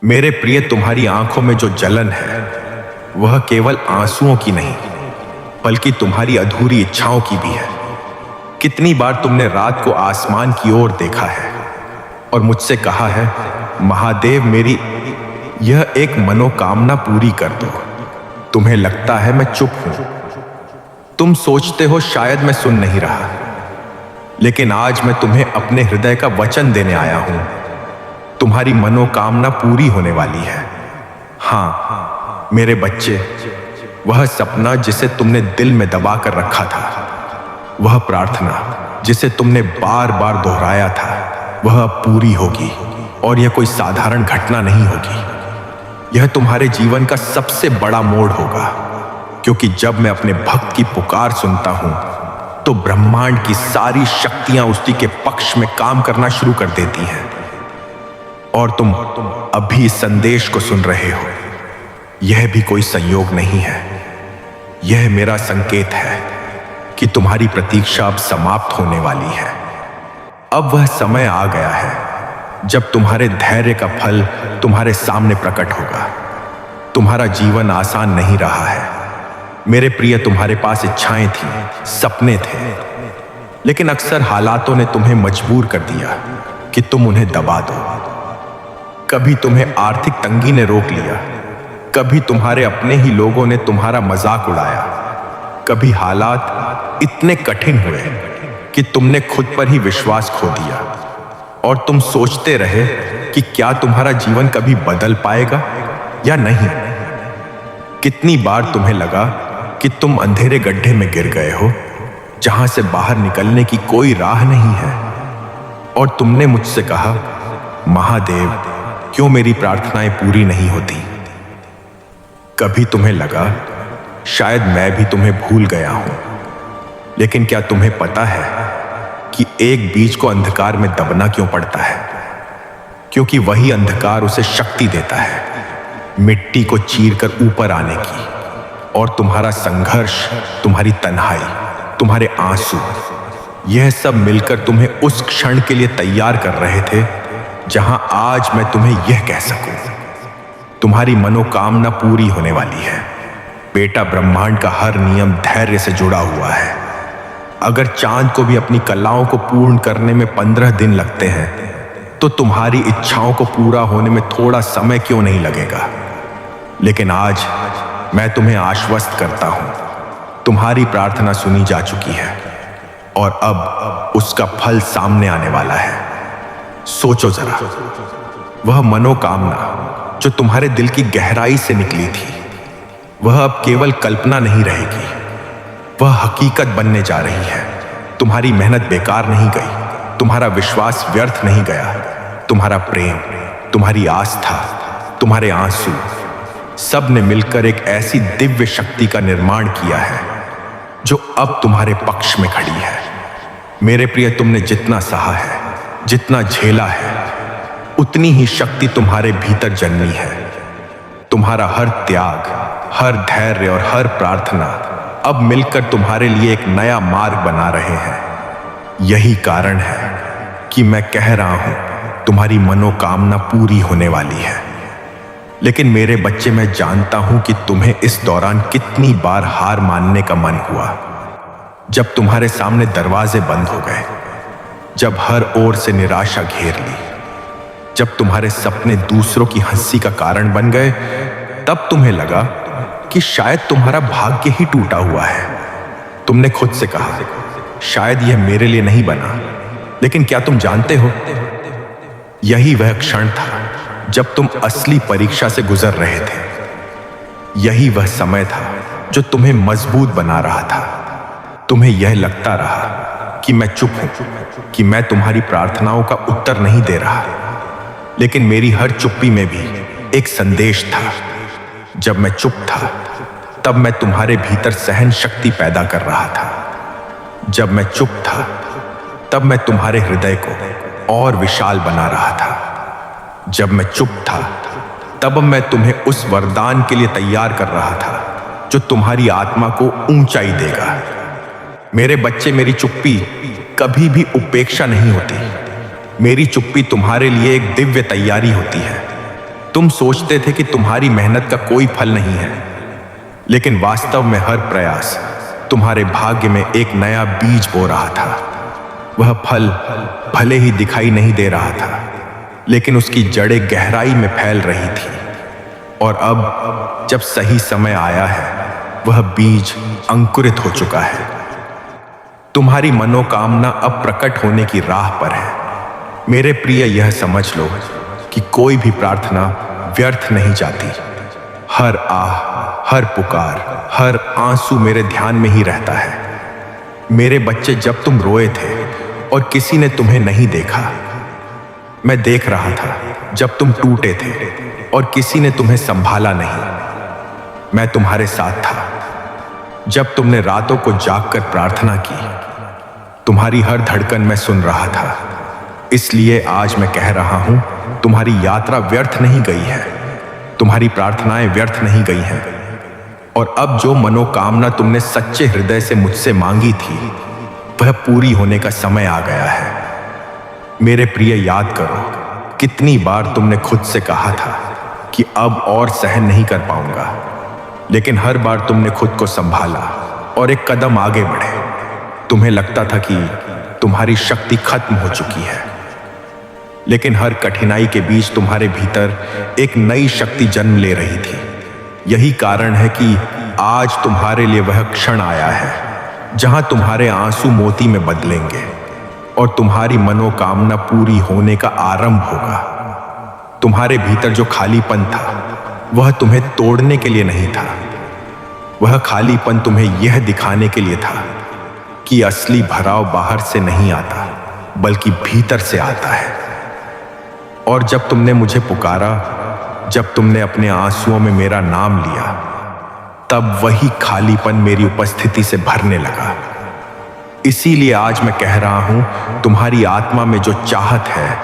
मेरे प्रिय, तुम्हारी आंखों में जो जलन है वह केवल आंसुओं की नहीं बल्कि तुम्हारी अधूरी इच्छाओं की भी है। कितनी बार तुमने रात को आसमान की ओर देखा है और मुझसे कहा है, महादेव मेरी यह एक मनोकामना पूरी कर दो। तुम्हें लगता है मैं चुप हूं, तुम सोचते हो शायद मैं सुन नहीं रहा, लेकिन आज मैं तुम्हें अपने हृदय का वचन देने आया हूं। तुम्हारी मनोकामना पूरी होने वाली है। हाँ मेरे बच्चे, वह सपना जिसे तुमने दिल में दबा कर रखा था, वह प्रार्थना जिसे तुमने बार बार दोहराया था, वह अब पूरी होगी। और यह कोई साधारण घटना नहीं होगी, यह तुम्हारे जीवन का सबसे बड़ा मोड़ होगा। क्योंकि जब मैं अपने भक्त की पुकार सुनता हूं तो ब्रह्मांड की सारी शक्तियां उसी के पक्ष में काम करना शुरू कर देती हैं। और तुम अभी इस संदेश को सुन रहे हो, यह भी कोई संयोग नहीं है, यह मेरा संकेत है कि तुम्हारी प्रतीक्षा अब समाप्त होने वाली है। अब वह समय आ गया है जब तुम्हारे धैर्य का फल तुम्हारे सामने प्रकट होगा। तुम्हारा जीवन आसान नहीं रहा है मेरे प्रिय। तुम्हारे पास इच्छाएं थीं, सपने थे, लेकिन अक्सर हालातों ने तुम्हें मजबूर कर दिया कि तुम उन्हें दबा दो। कभी तुम्हें आर्थिक तंगी ने रोक लिया, कभी तुम्हारे अपने ही लोगों ने तुम्हारा मजाक उड़ाया, कभी हालात इतने कठिन हुए कि तुमने खुद पर ही विश्वास खो दिया और तुम सोचते रहे कि क्या तुम्हारा जीवन कभी बदल पाएगा या नहीं। कितनी बार तुम्हें लगा कि तुम अंधेरे गड्ढे में गिर गए हो जहां से बाहर निकलने की कोई राह नहीं है, और तुमने मुझसे कहा, महादेव क्यों मेरी प्रार्थनाएं पूरी नहीं होती। कभी तुम्हें लगा शायद मैं भी तुम्हें भूल गया हूं, लेकिन क्या तुम्हें पता है कि एक बीज को अंधकार में दबना क्यों पड़ता है? क्योंकि वही अंधकार उसे शक्ति देता है मिट्टी को चीरकर ऊपर आने की। और तुम्हारा संघर्ष, तुम्हारी तन्हाई, तुम्हारे आंसू, यह सब मिलकर तुम्हें उस क्षण के लिए तैयार कर रहे थे जहां आज मैं तुम्हें यह कह सकूं, तुम्हारी मनोकामना पूरी होने वाली है। बेटा, ब्रह्मांड का हर नियम धैर्य से जुड़ा हुआ है। अगर चांद को भी अपनी कलाओं को पूर्ण करने में 15 दिन लगते हैं तो तुम्हारी इच्छाओं को पूरा होने में थोड़ा समय क्यों नहीं लगेगा। लेकिन आज मैं तुम्हें आश्वस्त करता हूं, तुम्हारी प्रार्थना सुनी जा चुकी है और अब उसका फल सामने आने वाला है। सोचो जरा, वह मनोकामना जो तुम्हारे दिल की गहराई से निकली थी, वह अब केवल कल्पना नहीं रहेगी, वह हकीकत बनने जा रही है। तुम्हारी मेहनत बेकार नहीं गई, तुम्हारा विश्वास व्यर्थ नहीं गया। तुम्हारा प्रेम, तुम्हारी आस्था, तुम्हारे आंसू, सब ने मिलकर एक ऐसी दिव्य शक्ति का निर्माण किया है जो अब तुम्हारे पक्ष में खड़ी है। मेरे प्रिय, तुमने जितना सहा है, जितना झेला है, उतनी ही शक्ति तुम्हारे भीतर जन्मी है। तुम्हारा हर त्याग, हर धैर्य और हर प्रार्थना अब मिलकर तुम्हारे लिए एक नया मार्ग बना रहे हैं। यही कारण है कि मैं कह रहा हूं, तुम्हारी मनोकामना पूरी होने वाली है। लेकिन मेरे बच्चे, मैं जानता हूं कि तुम्हें इस दौरान कितनी बार हार मानने का मन हुआ। जब तुम्हारे सामने दरवाजे बंद हो गए, जब हर ओर से निराशा घेर ली, जब तुम्हारे सपने दूसरों की हंसी का कारण बन गए, तब तुम्हें लगा कि शायद तुम्हारा भाग्य ही टूटा हुआ है। तुमने खुद से कहा, शायद यह मेरे लिए नहीं बना। लेकिन क्या तुम जानते हो, यही वह क्षण था जब तुम असली परीक्षा से गुजर रहे थे। यही वह समय था जो तुम्हें मजबूत बना रहा था। तुम्हें यह लगता रहा कि मैं चुप हूं, कि मैं तुम्हारी प्रार्थनाओं का उत्तर नहीं दे रहा, लेकिन मेरी हर चुप्पी में भी एक संदेश था। जब मैं चुप था तब मैं तुम्हारे भीतर सहन शक्ति पैदा कर रहा था। जब मैं चुप था तब मैं तुम्हारे हृदय को और विशाल बना रहा था। जब मैं चुप था तब मैं तुम्हें उस वरदान के लिए तैयार कर रहा था जो तुम्हारी आत्मा को ऊंचाई देगा। मेरे बच्चे, मेरी चुप्पी कभी भी उपेक्षा नहीं होती। मेरी चुप्पी तुम्हारे लिए एक दिव्य तैयारी होती है। तुम सोचते थे कि तुम्हारी मेहनत का कोई फल नहीं है, लेकिन वास्तव में हर प्रयास तुम्हारे भाग्य में एक नया बीज बो रहा था। वह फल भले ही दिखाई नहीं दे रहा था, लेकिन उसकी जड़ें गहराई में फैल रही थी। और अब जब सही समय आया है, वह बीज अंकुरित हो चुका है। तुम्हारी मनोकामना अब प्रकट होने की राह पर है। मेरे प्रिय, यह समझ लो कि कोई भी प्रार्थना व्यर्थ नहीं जाती। हर आह, हर पुकार, हर आंसू मेरे ध्यान में ही रहता है। मेरे बच्चे, जब तुम रोए थे और किसी ने तुम्हें नहीं देखा, मैं देख रहा था। जब तुम टूटे थे और किसी ने तुम्हें संभाला नहीं, मैं तुम्हारे साथ था। जब तुमने रातों को जागकर प्रार्थना की, तुम्हारी हर धड़कन मैं सुन रहा था। इसलिए आज मैं कह रहा हूं, तुम्हारी यात्रा व्यर्थ नहीं गई है, तुम्हारी प्रार्थनाएं व्यर्थ नहीं गई हैं। और अब जो मनोकामना तुमने सच्चे हृदय से मुझसे मांगी थी, वह पूरी होने का समय आ गया है। मेरे प्रिय, याद करो, कितनी बार तुमने खुद से कहा था कि अब और सहन नहीं कर पाऊंगा, लेकिन हर बार तुमने खुद को संभाला और एक कदम आगे बढ़े। तुम्हें लगता था कि तुम्हारी शक्ति खत्म हो चुकी है, लेकिन हर कठिनाई के बीच तुम्हारे भीतर एक नई शक्ति जन्म ले रही थी। यही कारण है कि आज तुम्हारे लिए वह क्षण आया है जहां तुम्हारे आंसू मोती में बदलेंगे और तुम्हारी मनोकामना पूरी होने का आरंभ होगा। तुम्हारे भीतर जो खालीपन था, वह तुम्हें तोड़ने के लिए नहीं था। वह खालीपन तुम्हें यह दिखाने के लिए था कि असली भराव बाहर से नहीं आता, बल्कि भीतर से आता है। और जब तुमने मुझे पुकारा, जब तुमने अपने आंसुओं में मेरा नाम लिया, तब वही खालीपन मेरी उपस्थिति से भरने लगा। इसीलिए आज मैं कह रहा हूं, तुम्हारी आत्मा में जो चाहत है,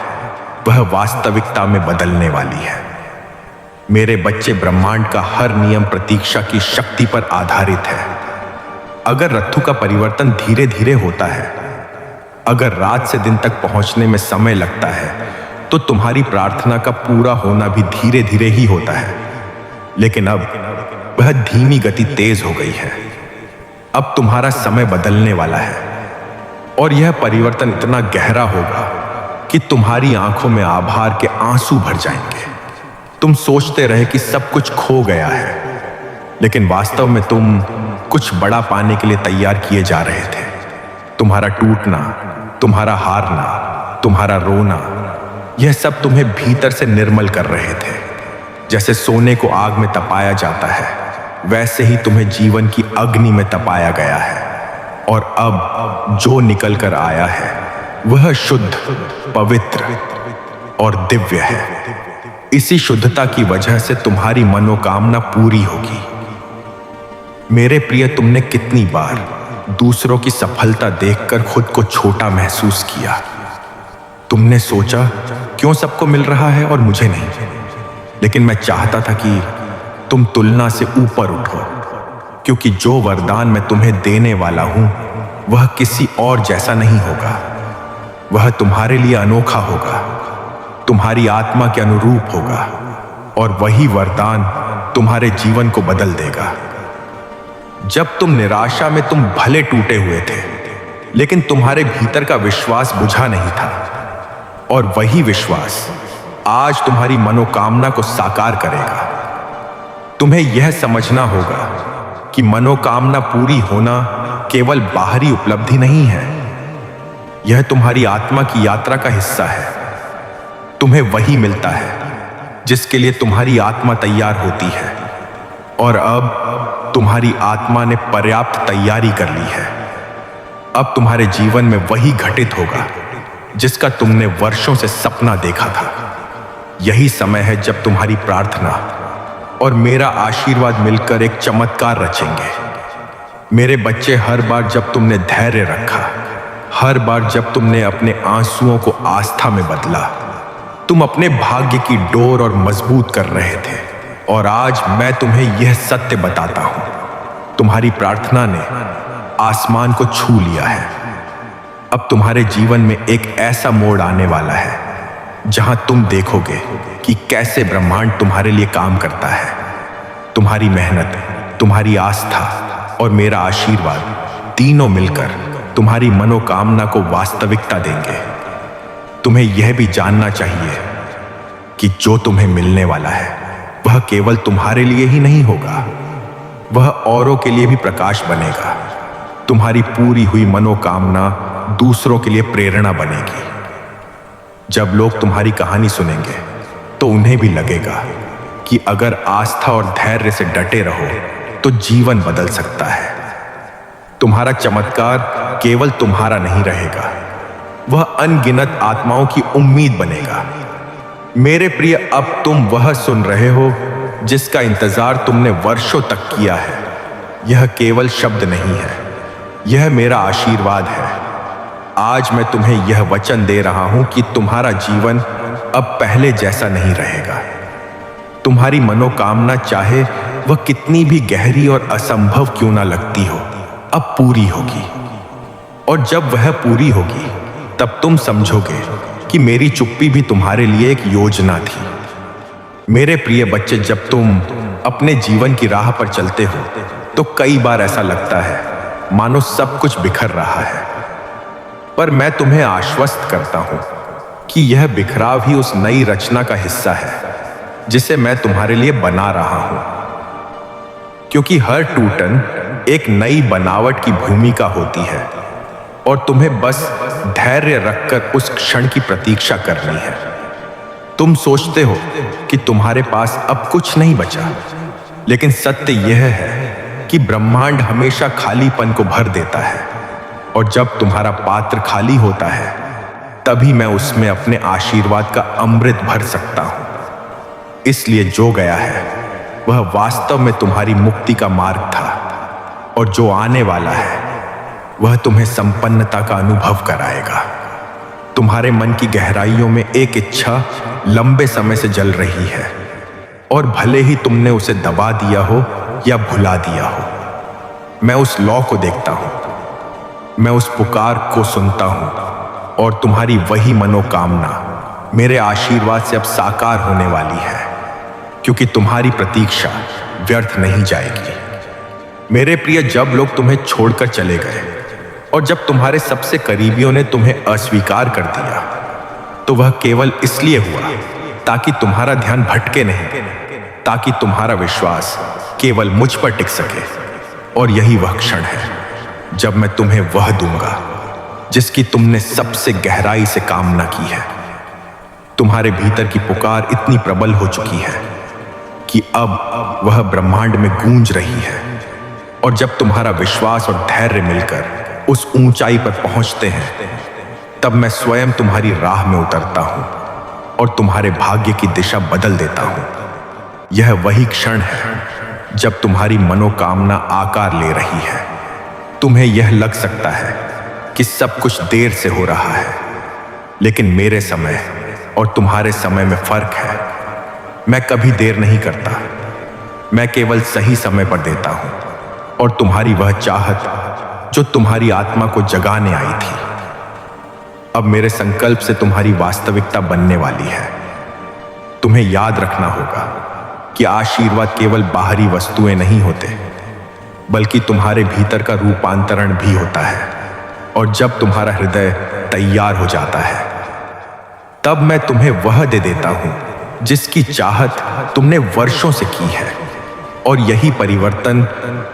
वह वास्तविकता में बदलने वाली है। मेरे बच्चे, ब्रह्मांड का हर नियम प्रतीक्षा की शक्ति पर आधारित है। अगर रत्थु का परिवर्तन धीरे धीरे होता है, अगर रात से दिन तक पहुंचने में समय लगता है, तो तुम्हारी प्रार्थना का पूरा होना भी धीरे धीरे ही होता है। लेकिन अब वह धीमी गति तेज हो गई है। अब तुम्हारा समय बदलने वाला है, और यह परिवर्तन इतना गहरा होगा कि तुम्हारी आंखों में आभार के आंसू भर जाएंगे। तुम सोचते रहे कि सब कुछ खो गया है, लेकिन वास्तव में तुम कुछ बड़ा पाने के लिए तैयार किए जा रहे थे। तुम्हारा टूटना, तुम्हारा हारना, तुम्हारा रोना, यह सब तुम्हें भीतर से निर्मल कर रहे थे। जैसे सोने को आग में तपाया जाता है, वैसे ही तुम्हें जीवन की अग्नि में तपाया गया है। और अब जो निकल कर आया है, वह शुद्ध, पवित्र और दिव्य है। इसी शुद्धता की वजह से तुम्हारी मनोकामना पूरी होगी। मेरे प्रिय, तुमने कितनी बार दूसरों की सफलता देखकर खुद को छोटा महसूस किया। तुमने सोचा, क्यों सबको मिल रहा है और मुझे नहीं। लेकिन मैं चाहता था कि तुम तुलना से ऊपर उठो, क्योंकि जो वरदान मैं तुम्हें देने वाला हूं, वह किसी और जैसा नहीं होगा। वह तुम्हारे लिए अनोखा होगा, तुम्हारी आत्मा के अनुरूप होगा, और वही वरदान तुम्हारे जीवन को बदल देगा। जब तुम निराशा में, तुम भले टूटे हुए थे, लेकिन तुम्हारे भीतर का विश्वास बुझा नहीं था, और वही विश्वास आज तुम्हारी मनोकामना को साकार करेगा। तुम्हें यह समझना होगा कि मनोकामना पूरी होना केवल बाहरी उपलब्धि नहीं है, यह तुम्हारी आत्मा की यात्रा का हिस्सा है। तुम्हें वही मिलता है जिसके लिए तुम्हारी आत्मा तैयार होती है, और अब तुम्हारी आत्मा ने पर्याप्त तैयारी कर ली है। अब तुम्हारे जीवन में वही घटित होगा जिसका तुमने वर्षों से सपना देखा था। यही समय है जब तुम्हारी प्रार्थना और मेरा आशीर्वाद मिलकर एक चमत्कार रचेंगे। मेरे बच्चे, हर बार जब तुमने धैर्य रखा, हर बार जब तुमने अपने आंसुओं को आस्था में बदला, तुम अपने भाग्य की डोर और मजबूत कर रहे थे। और आज मैं तुम्हें यह सत्य बताता हूं, तुम्हारी प्रार्थना ने आसमान को छू लिया है। अब तुम्हारे जीवन में एक ऐसा मोड़ आने वाला है जहां तुम देखोगे कि कैसे ब्रह्मांड तुम्हारे लिए काम करता है। तुम्हारी मेहनत, तुम्हारी आस्था और मेरा आशीर्वाद तीनों मिलकर तुम्हारी मनोकामना को वास्तविकता देंगे। तुम्हें यह भी जानना चाहिए कि जो तुम्हें मिलने वाला है वह केवल तुम्हारे लिए ही नहीं होगा, वह औरों के लिए भी प्रकाश बनेगा। तुम्हारी पूरी हुई मनोकामना दूसरों के लिए प्रेरणा बनेगी। जब लोग तुम्हारी कहानी सुनेंगे तो उन्हें भी लगेगा कि अगर आस्था और धैर्य से डटे रहो तो जीवन बदल सकता है। तुम्हारा चमत्कार केवल तुम्हारा नहीं रहेगा, वह अनगिनत आत्माओं की उम्मीद बनेगा। मेरे प्रिय, अब तुम वह सुन रहे हो जिसका इंतजार तुमने वर्षों तक किया है। यह केवल शब्द नहीं है, यह मेरा आशीर्वाद है। आज मैं तुम्हें यह वचन दे रहा हूं कि तुम्हारा जीवन अब पहले जैसा नहीं रहेगा। तुम्हारी मनोकामना, चाहे वह कितनी भी गहरी और असंभव क्यों ना लगती हो, अब पूरी होगी। और जब वह पूरी होगी तब तुम समझोगे कि मेरी चुप्पी भी तुम्हारे लिए एक योजना थी। मेरे प्रिय बच्चे, जब तुम अपने जीवन की राह पर चलते हो तो कई बार ऐसा लगता है मानो सब कुछ बिखर रहा है, पर मैं तुम्हें आश्वस्त करता हूं कि यह बिखराव ही उस नई रचना का हिस्सा है जिसे मैं तुम्हारे लिए बना रहा हूं। क्योंकि हर टूटन एक नई बनावट की भूमिका होती है और तुम्हें बस धैर्य रखकर उस क्षण की प्रतीक्षा करनी है। तुम सोचते हो कि तुम्हारे पास अब कुछ नहीं बचा, लेकिन सत्य यह है कि ब्रह्मांड हमेशा खालीपन को भर देता है, और जब तुम्हारा पात्र खाली होता है तभी मैं उसमें अपने आशीर्वाद का अमृत भर सकता हूं। इसलिए जो गया है वह वास्तव में तुम्हारी मुक्ति का मार्ग था, और जो आने वाला है वह तुम्हें संपन्नता का अनुभव कराएगा। तुम्हारे मन की गहराइयों में एक इच्छा लंबे समय से जल रही है, और भले ही तुमने उसे दबा दिया हो या भुला दिया हो, मैं उस लौ को देखता हूं, मैं उस पुकार को सुनता हूं, और तुम्हारी वही मनोकामना मेरे आशीर्वाद से अब साकार होने वाली है, क्योंकि तुम्हारी प्रतीक्षा व्यर्थ नहीं जाएगी। मेरे प्रिय, जब लोग तुम्हें छोड़कर चले गए और जब तुम्हारे सबसे करीबियों ने तुम्हें अस्वीकार कर दिया, तो वह केवल इसलिए हुआ ताकि तुम्हारा ध्यान भटके नहीं, ताकि तुम्हारा विश्वास केवल मुझ पर टिक सके। और यही वह क्षण है जब मैं तुम्हें वह दूंगा जिसकी तुमने सबसे गहराई से कामना की है। तुम्हारे भीतर की पुकार इतनी प्रबल हो चुकी है कि अब वह ब्रह्मांड में गूंज रही है, और जब तुम्हारा विश्वास और धैर्य मिलकर उस ऊंचाई पर पहुंचते हैं, तब मैं स्वयं तुम्हारी राह में उतरता हूं और तुम्हारे भाग्य की दिशा बदल देता हूं। यह वही क्षण है जब तुम्हारी मनोकामना आकार ले रही है। तुम्हें यह लग सकता है कि सब कुछ देर से हो रहा है, लेकिन मेरे समय और तुम्हारे समय में फर्क है। मैं कभी देर नहीं करता, मैं केवल सही समय पर देता हूं, और तुम्हारी वह चाहत जो तुम्हारी आत्मा को जगाने आई थी, अब मेरे संकल्प से तुम्हारी वास्तविकता बनने वाली है। तुम्हें याद रखना होगा कि आशीर्वाद केवल बाहरी वस्तुएं नहीं होते, बल्कि तुम्हारे भीतर का रूपांतरण भी होता है। और जब तुम्हारा हृदय तैयार हो जाता है, तब मैं तुम्हें वह दे देता हूं जिसकी चाहत तुमने वर्षों से की है, और यही परिवर्तन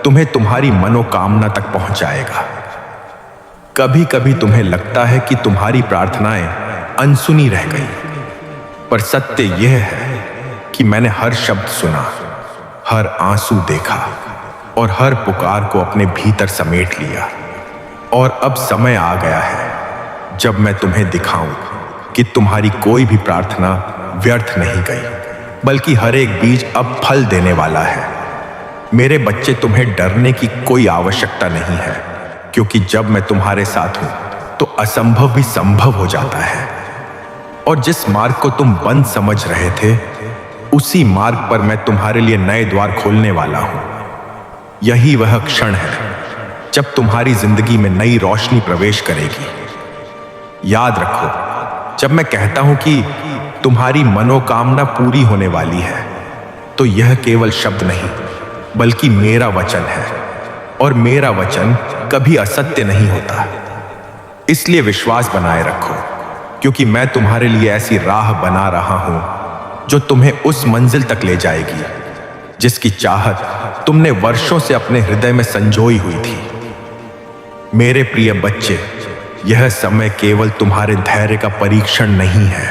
तुम्हें तुम्हारी मनोकामना तक पहुंचाएगा। कभी कभी तुम्हें लगता है कि तुम्हारी प्रार्थनाएं अनसुनी रह गई, पर सत्य यह है कि मैंने हर शब्द सुना, हर आंसू देखा और हर पुकार को अपने भीतर समेट लिया। और अब समय आ गया है जब मैं तुम्हें दिखाऊं कि तुम्हारी कोई भी प्रार्थना व्यर्थ नहीं गई, बल्कि हर एक बीज अब फल देने वाला है। मेरे बच्चे, तुम्हें डरने की कोई आवश्यकता नहीं है, क्योंकि जब मैं तुम्हारे साथ हूं तो असंभव भी संभव हो जाता है। और जिस मार्ग को तुम बंद समझ रहे थे, उसी मार्ग पर मैं तुम्हारे लिए नए द्वार खोलने वाला हूं। यही वह क्षण है जब तुम्हारी जिंदगी में नई रोशनी प्रवेश करेगी। याद रखो, जब मैं कहता हूं कि तुम्हारी मनोकामना पूरी होने वाली है, तो यह केवल शब्द नहीं बल्कि मेरा वचन है, और मेरा वचन कभी असत्य नहीं होता। इसलिए विश्वास बनाए रखो, क्योंकि मैं तुम्हारे लिए ऐसी राह बना रहा हूं जो तुम्हें उस मंजिल तक ले जाएगी जिसकी चाहत तुमने वर्षों से अपने हृदय में संजोई हुई थी। मेरे प्रिय बच्चे, यह समय केवल तुम्हारे धैर्य का परीक्षण नहीं है,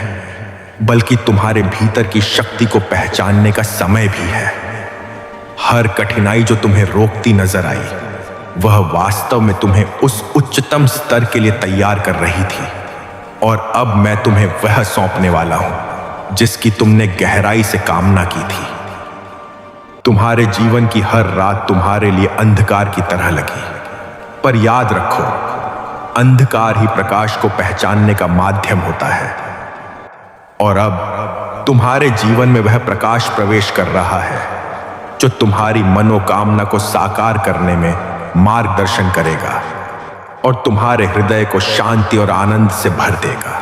बल्कि तुम्हारे भीतर की शक्ति को पहचानने का समय भी है। हर कठिनाई जो तुम्हें रोकती नजर आई, वह वास्तव में तुम्हें उस उच्चतम स्तर के लिए तैयार कर रही थी, और अब मैं तुम्हें वह सौंपने वाला हूं जिसकी तुमने गहराई से कामना की थी। तुम्हारे जीवन की हर रात तुम्हारे लिए अंधकार की तरह लगी, पर याद रखो, अंधकार ही प्रकाश को पहचानने का माध्यम होता है। और अब तुम्हारे जीवन में वह प्रकाश प्रवेश कर रहा है जो तुम्हारी मनोकामना को साकार करने में मार्गदर्शन करेगा और तुम्हारे हृदय को शांति और आनंद से भर देगा।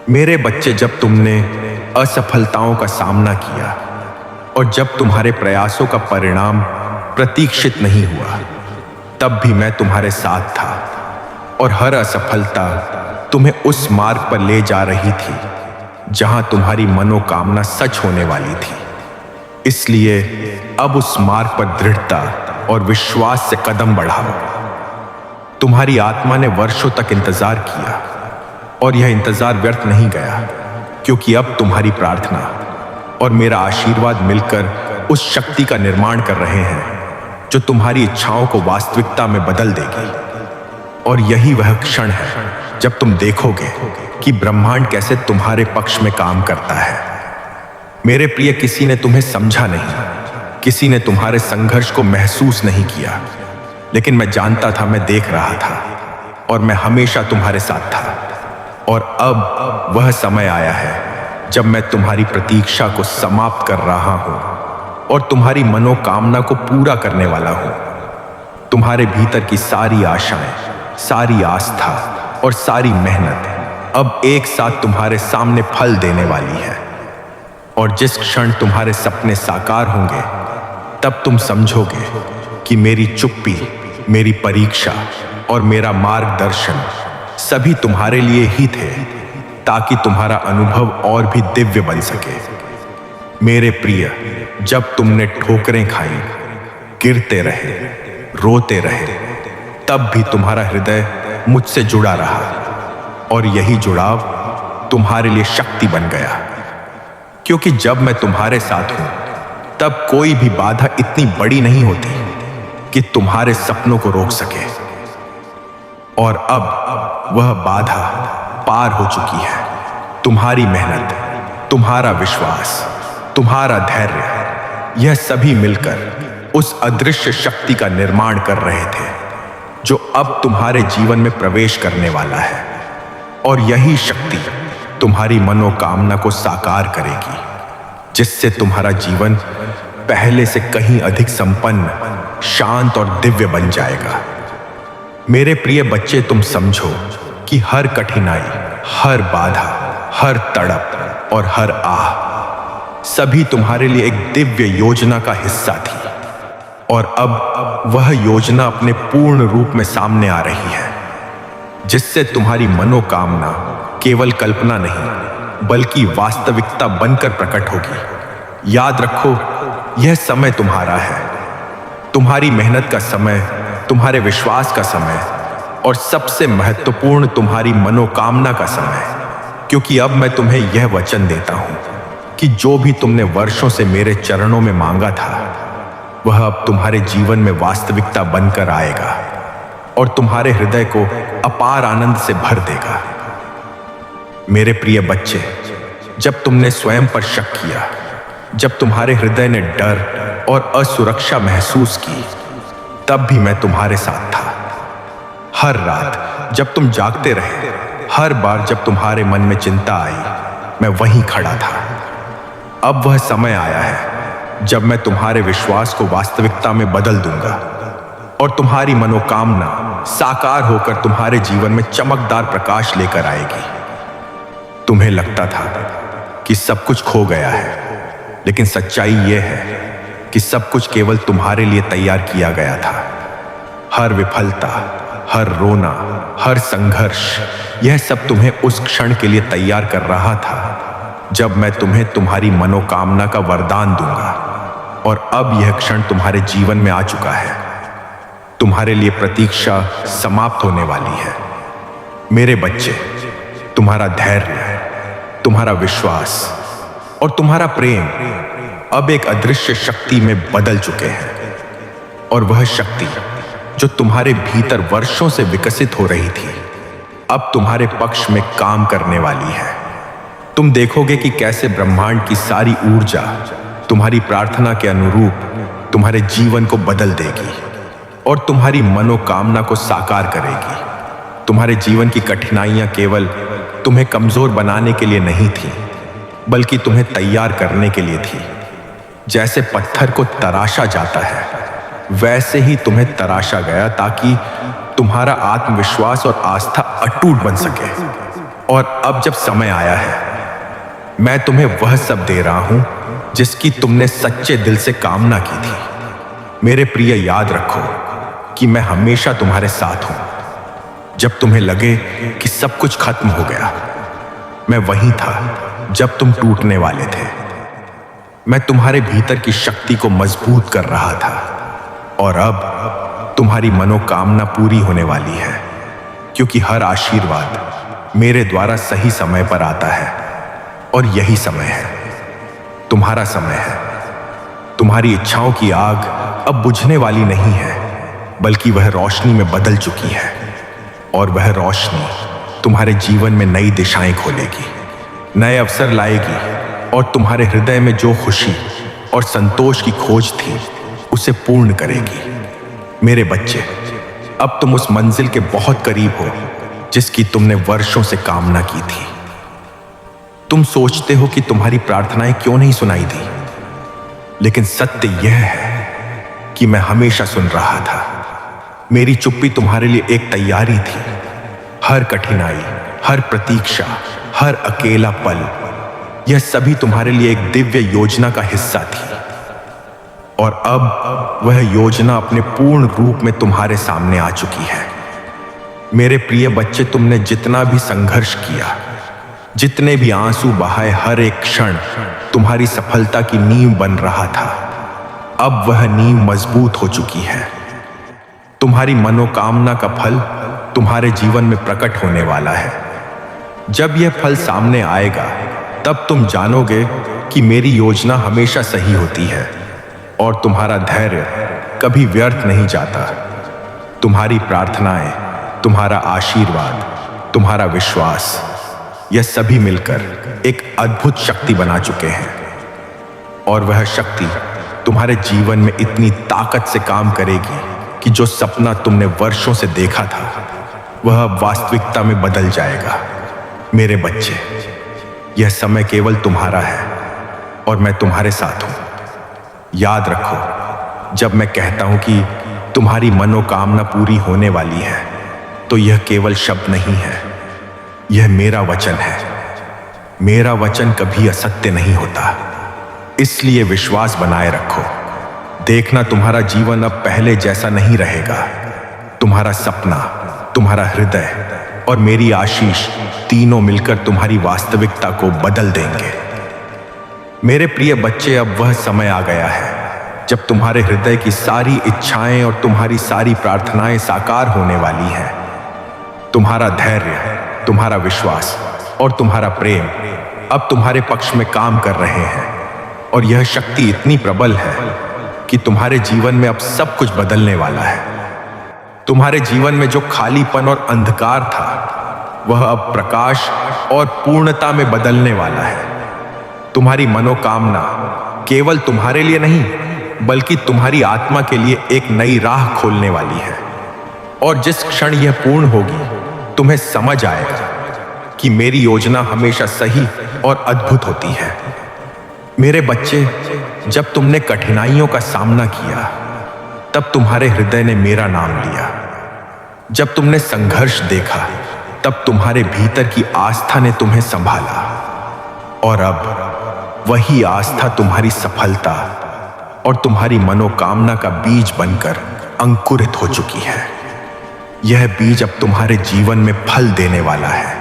मेरे बच्चे, जब तुमने असफलताओं का सामना किया और जब तुम्हारे प्रयासों का परिणाम प्रतीक्षित नहीं हुआ, तब भी मैं तुम्हारे साथ था, और हर असफलता तुम्हें उस मार्ग पर ले जा रही थी जहां तुम्हारी मनोकामना सच होने वाली थी। इसलिए अब उस मार्ग पर दृढ़ता और विश्वास से कदम बढ़ाओ। तुम्हारी आत्मा ने वर्षों तक इंतजार किया, और यह इंतजार व्यर्थ नहीं गया, क्योंकि अब तुम्हारी प्रार्थना और मेरा आशीर्वाद मिलकर उस शक्ति का निर्माण कर रहे हैं जो तुम्हारी इच्छाओं को वास्तविकता में बदल देगी। और यही वह क्षण है जब तुम देखोगे कि ब्रह्मांड कैसे तुम्हारे पक्ष में काम करता है। मेरे प्रिय, किसी ने तुम्हें समझा नहीं, किसी ने तुम्हारे संघर्ष को महसूस नहीं किया, लेकिन मैं जानता था, मैं देख रहा था, और मैं हमेशा तुम्हारे साथ था। और अब वह समय आया है जब मैं तुम्हारी प्रतीक्षा को समाप्त कर रहा हूं और तुम्हारी मनोकामना को पूरा करने वाला हूं। तुम्हारे भीतर की सारी आशाएं, सारी आस्था और सारी मेहनत अब एक साथ तुम्हारे सामने फल देने वाली है। और जिस क्षण तुम्हारे सपने साकार होंगे, तब तुम समझोगे कि मेरी चुप्पी, मेरी परीक्षा और मेरा मार्गदर्शन सभी तुम्हारे लिए ही थे, ताकि तुम्हारा अनुभव और भी दिव्य बन सके। मेरे प्रिय, जब तुमने ठोकरें खाई, गिरते रहे, रोते रहे, तब भी तुम्हारा हृदय मुझसे जुड़ा रहा, और यही जुड़ाव तुम्हारे लिए शक्ति बन गया। क्योंकि जब मैं तुम्हारे साथ हूं, तब कोई भी बाधा इतनी बड़ी नहीं होती कि तुम्हारे सपनों को रोक सके। और अब वह बाधा पार हो चुकी है। तुम्हारी मेहनत, तुम्हारा विश्वास, तुम्हारा धैर्य, यह सभी मिलकर उस अदृश्य शक्ति का निर्माण कर रहे थे जो अब तुम्हारे जीवन में प्रवेश करने वाला है। और यही शक्ति तुम्हारी मनोकामना को साकार करेगी, जिससे तुम्हारा जीवन पहले से कहीं अधिक संपन्न, शांत और दिव्य बन जाएगा। मेरे प्रिय बच्चे, तुम समझो कि हर कठिनाई, हर बाधा, हर तड़प और हर आह सभी तुम्हारे लिए एक दिव्य योजना का हिस्सा थी, और अब वह योजना अपने पूर्ण रूप में सामने आ रही है, जिससे तुम्हारी मनोकामना केवल कल्पना नहीं बल्कि वास्तविकता बनकर प्रकट होगी। याद रखो, यह समय तुम्हारा है, तुम्हारी मेहनत का समय, तुम्हारे विश्वास का समय, और सबसे महत्वपूर्ण तुम्हारी मनोकामना का समय। क्योंकि अब मैं तुम्हें यह वचन देता हूं कि जो भी तुमने वर्षों से मेरे चरणों में मांगा था, वह अब तुम्हारे जीवन में वास्तविकता बनकर आएगा और तुम्हारे हृदय को अपार आनंद से भर देगा। मेरे प्रिय बच्चे, जब तुमने स्वयं पर शक किया, जब तुम्हारे हृदय ने डर और असुरक्षा महसूस की, तब भी मैं तुम्हारे साथ था। हर रात जब तुम जागते रहे, हर बार जब तुम्हारे मन में चिंता आई, मैं वहीं खड़ा था। अब वह समय आया है जब मैं तुम्हारे विश्वास को वास्तविकता में बदल दूंगा और तुम्हारी मनोकामना साकार होकर तुम्हारे जीवन में चमकदार प्रकाश लेकर आएगी। तुम्हें लगता था कि सब कुछ खो गया है, लेकिन सच्चाई यह है कि सब कुछ केवल तुम्हारे लिए तैयार किया गया था। हर विफलता, हर रोना, हर संघर्ष, यह सब तुम्हें उस क्षण के लिए तैयार कर रहा था जब मैं तुम्हें तुम्हारी मनोकामना का वरदान दूंगा। और अब यह क्षण तुम्हारे जीवन में आ चुका है। तुम्हारे लिए प्रतीक्षा समाप्त होने वाली है। मेरे बच्चे, तुम्हारा धैर्य, तुम्हारा विश्वास और तुम्हारा प्रेम अब एक अदृश्य शक्ति में बदल चुके हैं। और वह शक्ति जो तुम्हारे भीतर वर्षों से विकसित हो रही थी, अब तुम्हारे पक्ष में काम करने वाली है। तुम देखोगे कि कैसे ब्रह्मांड की सारी ऊर्जा तुम्हारी प्रार्थना के अनुरूप तुम्हारे जीवन को बदल देगी और तुम्हारी मनोकामना को साकार करेगी। तुम्हारे जीवन की कठिनाइयां केवल तुम्हें कमजोर बनाने के लिए नहीं थी, बल्कि तुम्हें तैयार करने के लिए थी। जैसे पत्थर को तराशा जाता है, वैसे ही तुम्हें तराशा गया ताकि तुम्हारा आत्मविश्वास और आस्था अटूट बन सके। और अब जब समय आया है, मैं तुम्हें वह सब दे रहा हूं जिसकी तुमने सच्चे दिल से कामना की थी। मेरे प्रिय, याद रखो कि मैं हमेशा तुम्हारे साथ हूं। जब तुम्हें लगे कि सब कुछ खत्म हो गया, मैं वहीं था जब तुम टूटने वाले थे। मैं तुम्हारे भीतर की शक्ति को मजबूत कर रहा था। और अब तुम्हारी मनोकामना पूरी होने वाली है, क्योंकि हर आशीर्वाद मेरे द्वारा सही समय पर आता है। और यही समय है, तुम्हारा समय है। तुम्हारी इच्छाओं की आग अब बुझने वाली नहीं है, बल्कि वह रोशनी में बदल चुकी है। और वह रोशनी तुम्हारे जीवन में नई दिशाएं खोलेगी, नए अवसर लाएगी और तुम्हारे हृदय में जो खुशी और संतोष की खोज थी, उसे पूर्ण करेगी। मेरे बच्चे, अब तुम उस मंजिल के बहुत करीब हो जिसकी तुमने वर्षों से कामना की थी। तुम सोचते हो कि तुम्हारी प्रार्थनाएं क्यों नहीं सुनाई दी, लेकिन सत्य यह है कि मैं हमेशा सुन रहा था। मेरी चुप्पी तुम्हारे लिए एक तैयारी थी। हर कठिनाई, हर प्रतीक्षा, हर अकेला पल, यह सभी तुम्हारे लिए एक दिव्य योजना का हिस्सा थी। और अब वह योजना अपने पूर्ण रूप में तुम्हारे सामने आ चुकी है। मेरे प्रिय बच्चे, तुमने जितना भी संघर्ष किया, जितने भी आंसू बहाए, हर एक क्षण तुम्हारी सफलता की नींव बन रहा था। अब वह नींव मजबूत हो चुकी है। तुम्हारी मनोकामना का फल तुम्हारे जीवन में प्रकट होने वाला है। जब यह फल सामने आएगा, तब तुम जानोगे कि मेरी योजना हमेशा सही होती है और तुम्हारा धैर्य कभी व्यर्थ नहीं जाता। तुम्हारी प्रार्थनाएं, तुम्हारा आशीर्वाद, तुम्हारा विश्वास, यह सभी मिलकर एक अद्भुत शक्ति बना चुके हैं। और वह शक्ति तुम्हारे जीवन में इतनी ताकत से काम करेगी कि जो सपना तुमने वर्षों से देखा था, वह अब वास्तविकता में बदल जाएगा। मेरे बच्चे, यह समय केवल तुम्हारा है और मैं तुम्हारे साथ हूं। याद रखो, जब मैं कहता हूं कि तुम्हारी मनोकामना पूरी होने वाली है, तो यह केवल शब्द नहीं है, यह मेरा वचन है। मेरा वचन कभी असत्य नहीं होता, इसलिए विश्वास बनाए रखो। देखना, तुम्हारा जीवन अब पहले जैसा नहीं रहेगा। तुम्हारा सपना, तुम्हारा हृदय और मेरी आशीष तीनों मिलकर तुम्हारी वास्तविकता को बदल देंगे। मेरे प्रिय बच्चे, अब वह समय आ गया है जब तुम्हारे हृदय की सारी इच्छाएं और तुम्हारी सारी प्रार्थनाएं साकार होने वाली हैं। तुम्हारा धैर्य, तुम्हारा विश्वास और तुम्हारा प्रेम अब तुम्हारे पक्ष में काम कर रहे हैं। और यह शक्ति इतनी प्रबल है कि तुम्हारे जीवन में अब सब कुछ बदलने वाला है। तुम्हारे जीवन में जो खालीपन और अंधकार था, वह अब प्रकाश और पूर्णता में बदलने वाला है। तुम्हारी मनोकामना केवल तुम्हारे लिए नहीं, बल्कि तुम्हारी आत्मा के लिए एक नई राह खोलने वाली है। और जिस क्षण यह पूर्ण होगी, तुम्हें समझ आएगा कि मेरी योजना हमेशा सही और अद्भुत होती है। मेरे बच्चे, जब तुमने कठिनाइयों का सामना किया, तब तुम्हारे हृदय ने मेरा नाम लिया। जब तुमने संघर्ष देखा, तब तुम्हारे भीतर की आस्था ने तुम्हें संभाला। और अब वही आस्था तुम्हारी सफलता और तुम्हारी मनोकामना का बीज बनकर अंकुरित हो चुकी है। यह बीज अब तुम्हारे जीवन में फल देने वाला है।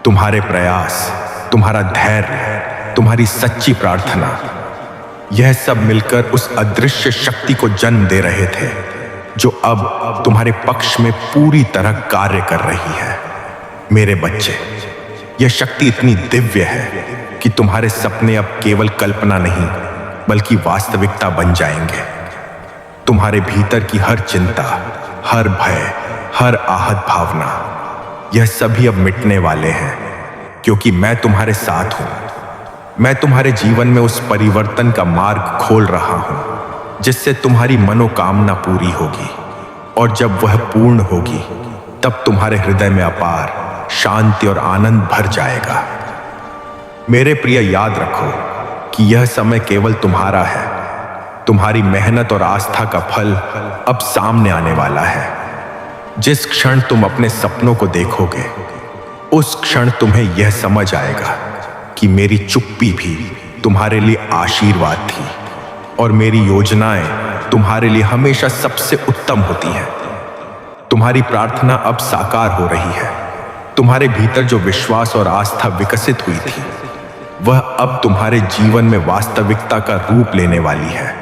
तुम्हारे प्रयास, तुम्हारा धैर्य, तुम्हारी सच्ची प्रार्थना, यह सब मिलकर उस अदृश्य शक्ति को जन्म दे रहे थे जो अब तुम्हारे पक्ष में पूरी तरह कार्य कर रही है। मेरे बच्चे, यह शक्ति इतनी दिव्य है कि तुम्हारे सपने अब केवल कल्पना नहीं बल्कि वास्तविकता बन जाएंगे। तुम्हारे भीतर की हर चिंता, हर भय, हर आहत भावना, यह सभी अब मिटने वाले हैं, क्योंकि मैं तुम्हारे साथ हूं। मैं तुम्हारे जीवन में उस परिवर्तन का मार्ग खोल रहा हूं जिससे तुम्हारी मनोकामना पूरी होगी, और जब वह पूर्ण होगी तब तुम्हारे हृदय में अपार शांति और आनंद भर जाएगा। मेरे प्रिय, याद रखो कि यह समय केवल तुम्हारा है। तुम्हारी मेहनत और आस्था का फल अब सामने आने वाला है। जिस क्षण तुम अपने सपनों को देखोगे, उस क्षण तुम्हें यह समझ आएगा कि मेरी चुप्पी भी तुम्हारे लिए आशीर्वाद थी और मेरी योजनाएं तुम्हारे लिए हमेशा सबसे उत्तम होती हैं। तुम्हारी प्रार्थना अब साकार हो रही है। तुम्हारे भीतर जो विश्वास और आस्था विकसित हुई थी, वह अब तुम्हारे जीवन में वास्तविकता का रूप लेने वाली है।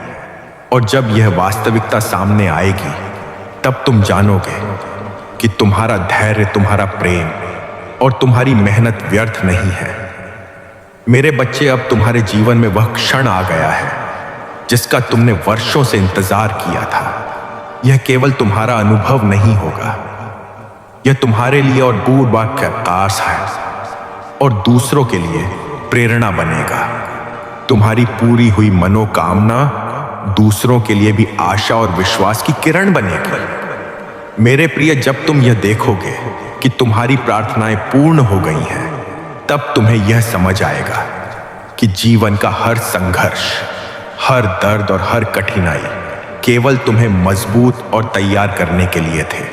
और जब यह वास्तविकता सामने आएगी, तब तुम जानोगे कि तुम्हारा धैर्य, तुम्हारा प्रेम और तुम्हारी मेहनत व्यर्थ नहीं है। मेरे बच्चे, अब तुम्हारे जीवन में वह क्षण आ गया है जिसका तुमने वर्षों से इंतजार किया था। यह केवल तुम्हारा अनुभव नहीं होगा, यह तुम्हारे लिए और दूरबाग का आकाश है और दूसरों के लिए प्रेरणा बनेगा। तुम्हारी पूरी हुई मनोकामना दूसरों के लिए भी आशा और विश्वास की किरण बनेगी। मेरे प्रिय, जब तुम यह देखोगे कि तुम्हारी प्रार्थनाएं पूर्ण हो गई हैं, तब तुम्हें यह समझ आएगा कि जीवन का हर संघर्ष, हर दर्द और हर कठिनाई केवल तुम्हें मजबूत और तैयार करने के लिए थे।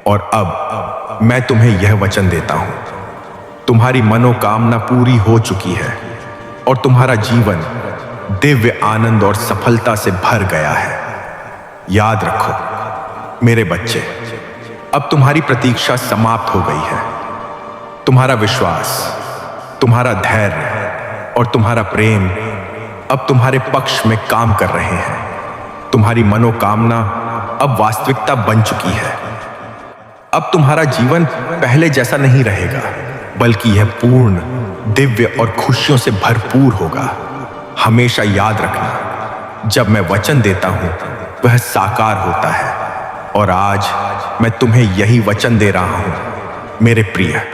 और अब मैं तुम्हें यह वचन देता हूं, तुम्हारी मनोकामना पूरी हो चुकी है और तुम्हारा जीवन दिव्य आनंद और सफलता से भर गया है। याद रखो मेरे बच्चे, अब तुम्हारी प्रतीक्षा समाप्त हो गई है। तुम्हारा विश्वास, तुम्हारा धैर्य और तुम्हारा प्रेम अब तुम्हारे पक्ष में काम कर रहे हैं। तुम्हारी मनोकामना अब वास्तविकता बन चुकी है। अब तुम्हारा जीवन पहले जैसा नहीं रहेगा, बल्कि यह पूर्ण, दिव्य और खुशियों से भरपूर होगा। हमेशा याद रखना, जब मैं वचन देता हूं वह साकार होता है, और आज मैं तुम्हें यही वचन दे रहा हूं मेरे प्रिय।